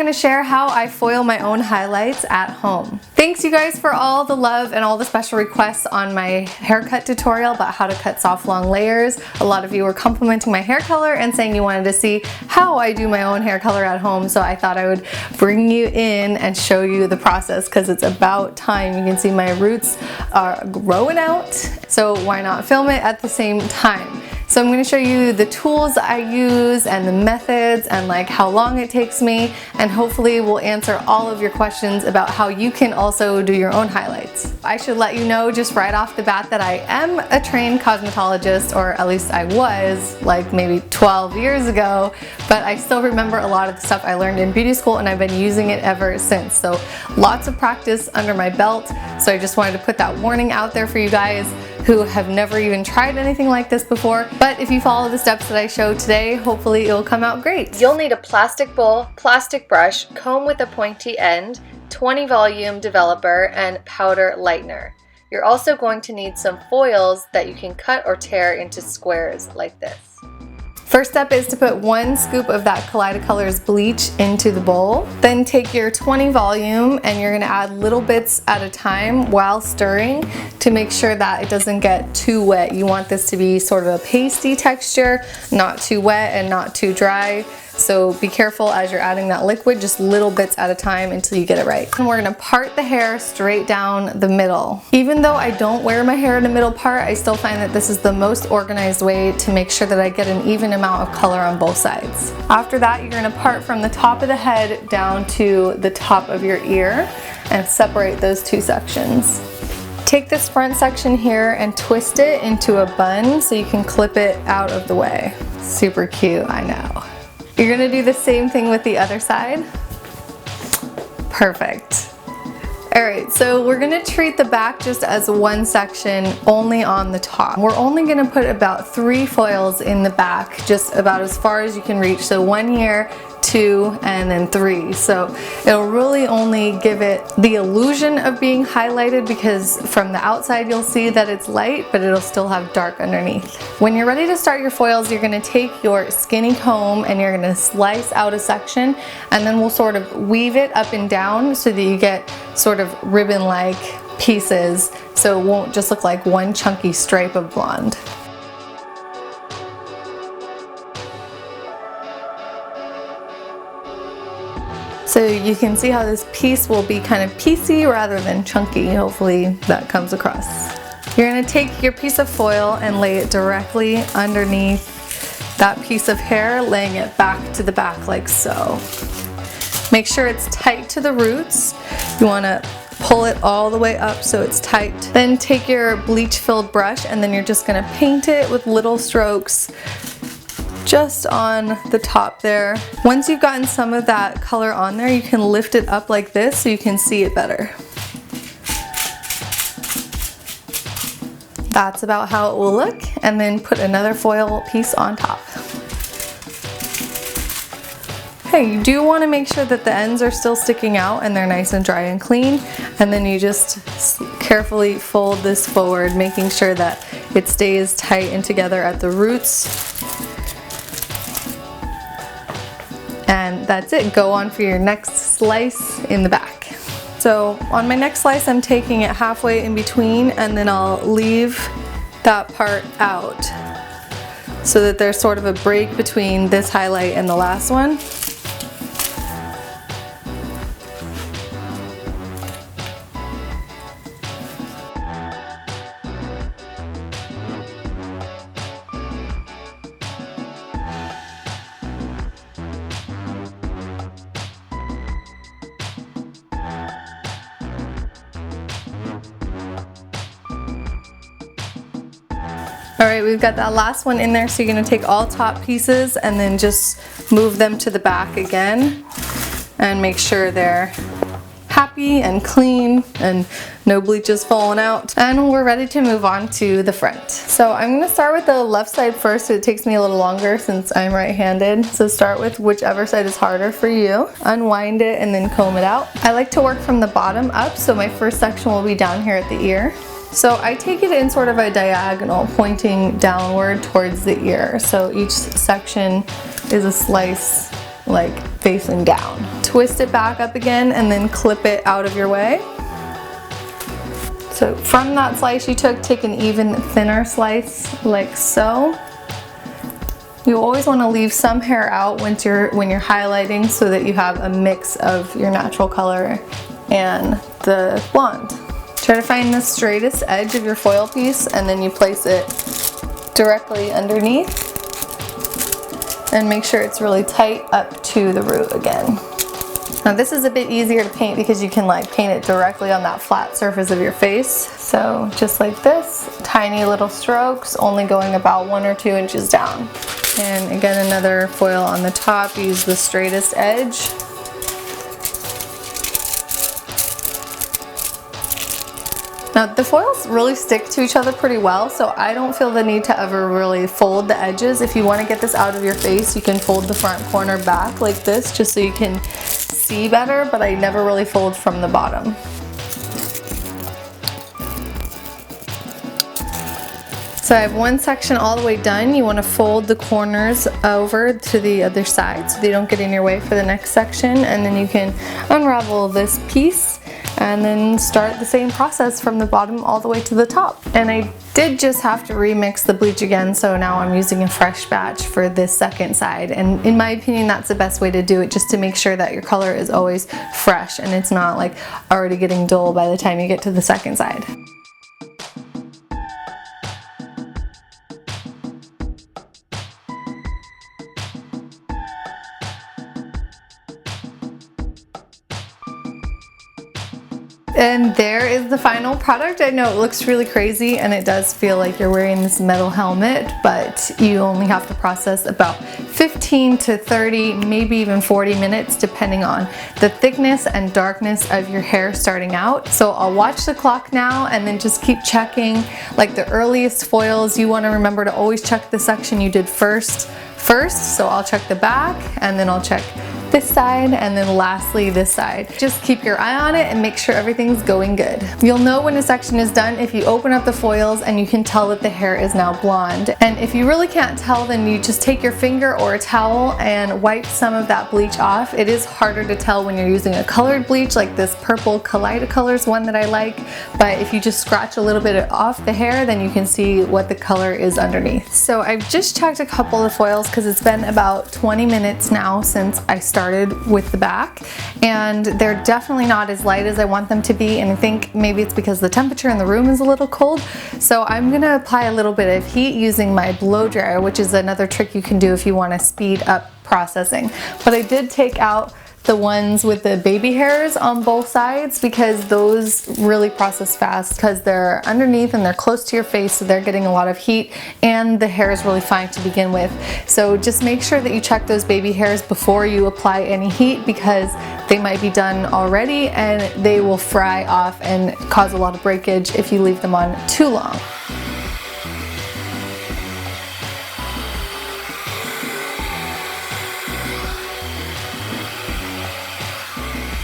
going to share how I foil my own highlights at home. Thanks you guys for all the love and all the special requests on my haircut tutorial about how to cut soft long layers. A lot of you were complimenting my hair color and saying you wanted to see how I do my own hair color at home, so I thought I would bring you in and show you the process because it's about time. You can see my roots are growing out, so why not film it at the same time? So I'm going to show you the tools I use and the methods and like how long it takes me, and hopefully we'll answer all of your questions about how you can also do your own highlights. I should let you know just right off the bat that I am a trained cosmetologist, or at least I was like maybe 12 years ago, but I still remember a lot of the stuff I learned in beauty school and I've been using it ever since. So lots of practice under my belt. So I just wanted to put that warning out there for you guys who have never even tried anything like this before. But if you follow the steps that I showed today, hopefully it'll come out great. You'll need a plastic bowl, plastic brush, comb with a pointy end, 20 volume developer, and powder lightener. You're also going to need some foils that you can cut or tear into squares like this. First step is to put 1 scoop of that Kaleidocolors bleach into the bowl. Then take your 20 volume and you're going to add little bits at a time while stirring to make sure that it doesn't get too wet. You want this to be sort of a pasty texture, not too wet and not too dry. So be careful as you're adding that liquid, just little bits at a time until you get it right. And we're gonna part the hair straight down the middle. Even though I don't wear my hair in a middle part, I still find that this is the most organized way to make sure that I get an even amount of color on both sides. After that, you're gonna part from the top of the head down to the top of your ear and separate those two sections. Take this front section here and twist it into a bun so you can clip it out of the way. Super cute, I know. You're gonna do the same thing with the other side. Perfect. All right, so we're gonna treat the back just as one section only on the top. We're only gonna put about 3 foils in the back, just about as far as you can reach. So 1 here, 2, and then 3. So it'll really only give it the illusion of being highlighted because from the outside you'll see that it's light, but it'll still have dark underneath. When you're ready to start your foils, you're gonna take your skinny comb and you're gonna slice out a section, and then we'll sort of weave it up and down so that you get sort of ribbon-like pieces, so it won't just look like one chunky stripe of blonde. So you can see how this piece will be kind of piecey rather than chunky. Hopefully that comes across. You're going to take your piece of foil and lay it directly underneath that piece of hair, laying it back to the back like so. Make sure it's tight to the roots. You want to pull it all the way up so it's tight. Then take your bleach filled brush and then you're just going to paint it with little strokes just on the top there. Once you've gotten some of that color on there, you can lift it up like this so you can see it better. That's about how it will look, and then put another foil piece on top. Okay, you do want to make sure that the ends are still sticking out and they're nice and dry and clean, and then you just carefully fold this forward, making sure that it stays tight and together at the roots. And that's it. Go on for your next slice in the back. So on my next slice, I'm taking it halfway in between, and then I'll leave that part out so that there's sort of a break between this highlight and the last one. Alright, we've got that last one in there, so you're going to take all top pieces and then just move them to the back again and make sure they're happy and clean and no bleach is falling out. And we're ready to move on to the front. So I'm going to start with the left side first. It takes me a little longer since I'm right-handed. So start with whichever side is harder for you. Unwind it and then comb it out. I like to work from the bottom up, so my first section will be down here at the ear. So I take it in sort of a diagonal, pointing downward towards the ear. So each section is a slice like facing down. Twist it back up again and then clip it out of your way. So from that slice you took, take an even thinner slice like so. You always want to leave some hair out when you're highlighting so that you have a mix of your natural color and the blonde. Try to find the straightest edge of your foil piece and then you place it directly underneath and make sure it's really tight up to the root again. Now this is a bit easier to paint because you can like paint it directly on that flat surface of your face. So just like this, tiny little strokes, only going about 1 or 2 inches down. And again, another foil on the top, use the straightest edge. Now the foils really stick to each other pretty well, so I don't feel the need to ever really fold the edges. If you want to get this out of your face, you can fold the front corner back like this just so you can see better, but I never really fold from the bottom. So I have one section all the way done. You want to fold the corners over to the other side so they don't get in your way for the next section, and then you can unravel this piece and then start the same process from the bottom all the way to the top. And I did just have to remix the bleach again, so now I'm using a fresh batch for this second side. And in my opinion, that's the best way to do it, just to make sure that your color is always fresh and it's not like already getting dull by the time you get to the second side. And there is the final product. I know it looks really crazy and it does feel like you're wearing this metal helmet, but you only have to process about 15 to 30, maybe even 40 minutes, depending on the thickness and darkness of your hair starting out. So I'll watch the clock now and then just keep checking. Like the earliest foils, you want to remember to always check the section you did first. So I'll check the back and then I'll check this side, and then lastly this side. Just keep your eye on it and make sure everything's going good. You'll know when a section is done if you open up the foils and you can tell that the hair is now blonde. And if you really can't tell, then you just take your finger or a towel and wipe some of that bleach off. It is harder to tell when you're using a colored bleach like this purple Kaleidocolors one that I like, but if you just scratch a little bit off the hair, then you can see what the color is underneath. So I've just checked a couple of foils because it's been about 20 minutes now since I started with the back, and they're definitely not as light as I want them to be, and I think maybe it's because the temperature in the room is a little cold. So I'm gonna apply a little bit of heat using my blow dryer, which is another trick you can do if you want to speed up processing. But I did take out the ones with the baby hairs on both sides because those really process fast because they're underneath and they're close to your face, so they're getting a lot of heat, and the hair is really fine to begin with. So just make sure that you check those baby hairs before you apply any heat because they might be done already and they will fry off and cause a lot of breakage if you leave them on too long.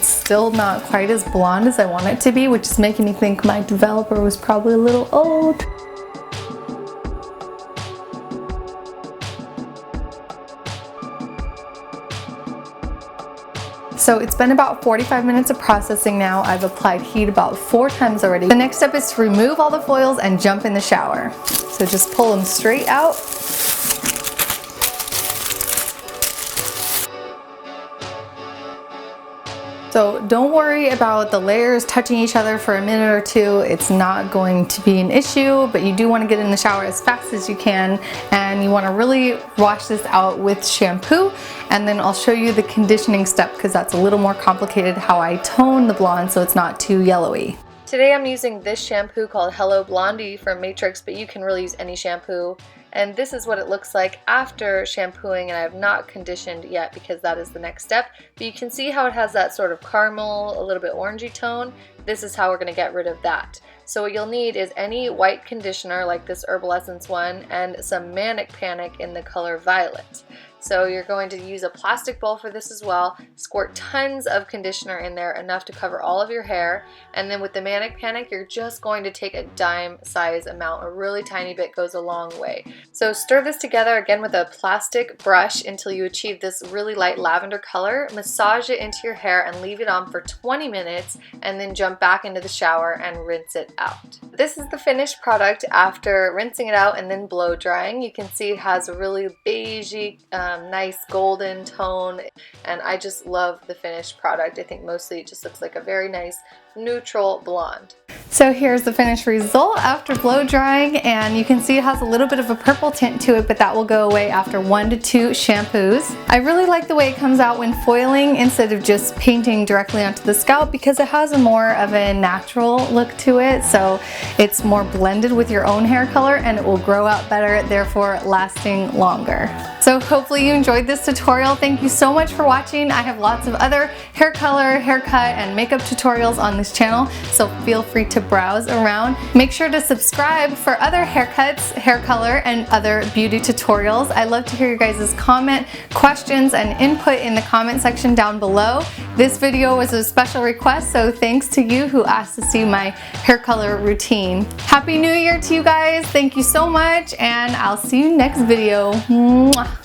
Still not quite as blonde as I want it to be, which is making me think my developer was probably a little old. So it's been about 45 minutes of processing now. I've applied heat about 4 times already. The next step is to remove all the foils and jump in the shower. So just pull them straight out. So don't worry about the layers touching each other for a minute or two. It's not going to be an issue, but you do want to get in the shower as fast as you can, and you want to really wash this out with shampoo, and then I'll show you the conditioning step because that's a little more complicated, how I tone the blonde so it's not too yellowy. Today I'm using this shampoo called Hello Blondie from Matrix, but you can really use any shampoo. And this is what it looks like after shampooing, and I have not conditioned yet because that is the next step. But you can see how it has that sort of caramel, a little bit orangey tone. this is how we're going to get rid of that. So what you'll need is any white conditioner like this Herbal Essence one and some Manic Panic in the color Violet. So you're going to use a plastic bowl for this as well, squirt tons of conditioner in there, enough to cover all of your hair, and then with the Manic Panic you're just going to take a dime size amount, a really tiny bit goes a long way. So stir this together again with a plastic brush until you achieve this really light lavender color, massage it into your hair and leave it on for 20 minutes and then jump back into the shower and rinse it out. This is the finished product after rinsing it out and then blow drying. You can see it has a really beigey, nice golden tone, and I just love the finished product. I think mostly it just looks like a very nice neutral blonde. So here's the finished result after blow drying, and you can see it has a little bit of a purple tint to it, but that will go away after 1 to 2 shampoos. I really like the way it comes out when foiling instead of just painting directly onto the scalp, because it has a more of a natural look to it, so it's more blended with your own hair color and it will grow out better, therefore lasting longer. So hopefully you enjoyed this tutorial. Thank you so much for watching. I have lots of other hair color, haircut, and makeup tutorials on this channel, so feel free to browse around. Make sure to subscribe for other haircuts, hair color, and other beauty tutorials. I love to hear your guys' comment, questions, and input in the comment section down below. This video was a special request, so thanks to you who asked to see my hair color routine. Happy New Year to you guys. Thank you so much, and I'll see you next video. Mwah.